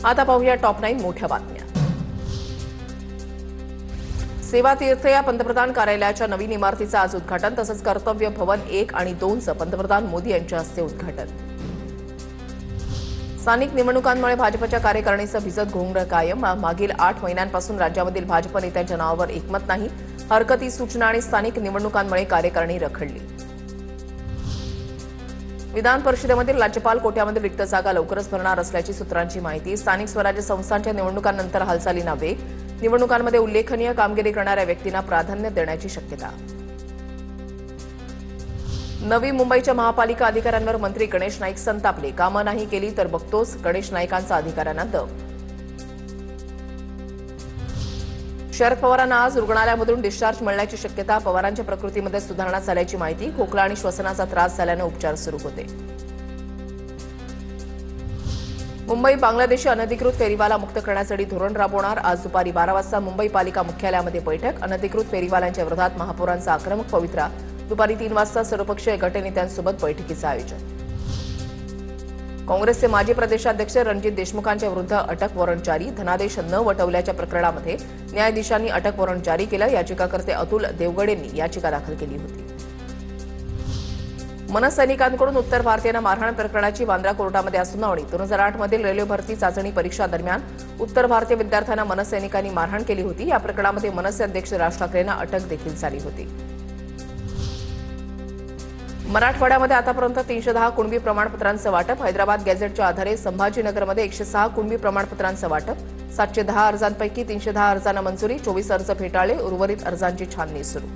आता पाहूया टॉप 9 मोठ्या बातम्या। सेवा तीर्थ या पंतप्रधान कार्यालयाच्या नवीन इमारतीचं आज उद्घाटन, तसंच कर्तव्य भवन 1 आणि 2चं पंतप्रधान मोदी यांच्या हस्ते उद्घाटन। स्थानिक निवडणुकांमुळे भाजपच्या कार्यकारिणीचं भिजत घोंगडं कायम। मागील 8 महिन्यांपासून राज्यामधील भाजप नेत्यांच्या नावावर एकमत नाही। हरकती, सूचना आणि स्थानिक निवडणुकांमुळे कार्यकारिणी रखडली। विधान परिषदेमधील राज्यपाल कोट्यामधील रिक्त जागा लवकरच भरणार असल्याची सूत्रांची माहिती। स्थानिक स्वराज्य संस्थांच्या निवडणुकांनंतर हालचालींना वेग, निवडणुकांमध्ये उल्लेखनीय कामगिरी करणाऱ्या व्यक्तींना प्राधान्य देण्याची शक्यता। नवी मुंबईच्या महापालिका अधिकाऱ्यांवर मंत्री गणेश नाईक संतापले, कामं नाही केली तर बघतोच, गणेश नाईकांचा अधिकाऱ्यांना दम। शरद पवारांना आज रुग्णालयामधून डिस्चार्ज मिळण्याची शक्यता। पवारांच्या प्रकृतीमध्ये सुधारणा झाल्याची माहिती। खोकला आणि श्वसनाचा त्रास झाल्याने उपचार सुरू होते। मुंबई बांगलादेशी अनधिकृत फेरीवाला मुक्त करण्यासाठी धोरण राबवणार। आज दुपारी 12 वाजता मुंबई पालिका मुख्यालयामध्ये बैठक। अनधिकृत फेरीवाल्यांच्या विरोधात महापौरांचा आक्रमक पवित्रा। दुपारी 3 वाजता सर्वपक्षीय गटनेत्यांसोबत बैठकीचं आयोजन। काँग्रेसचे माजी प्रदेशाध्यक्ष रणजित देशमुखांच्या विरुद्ध अटक वॉरंट जारी। धनादेश न वटवल्याच्या प्रकरणामध्ये न्यायाधीशांनी अटक वॉरंट जारी केलं। याचिकाकर्ते अतुल देवगडेंनी याचिका दाखल केली होती। मनसैनिकांकडून उत्तर भारतीयांना मारहाण प्रकरणाची बांद्रा कोर्टामध्ये आज सुनावणी। 2008 मधील रेल्वे भरती चाचणी परीक्षा दरम्यान उत्तर भारतीय विद्यार्थ्यांना मनसैनिकांनी मारहाण केली होती। या प्रकरणामध्ये मनसे अध्यक्ष राज ठाकरेंना अटक देखील झाली होती। मराठवाड्यामध्ये आतापर्यंत 310 कुणबी प्रमाणपत्रांचं वाटप। हैदराबाद गॅझेटच्या आधारे संभाजीनगरमध्ये 106 कुणबी प्रमाणपत्रांचं वाटप। 710 अर्जांपैकी 310 अर्जांना मंजुरी, 24 अर्ज फेटाळले, उर्वरित अर्जांची छाननी सुरू।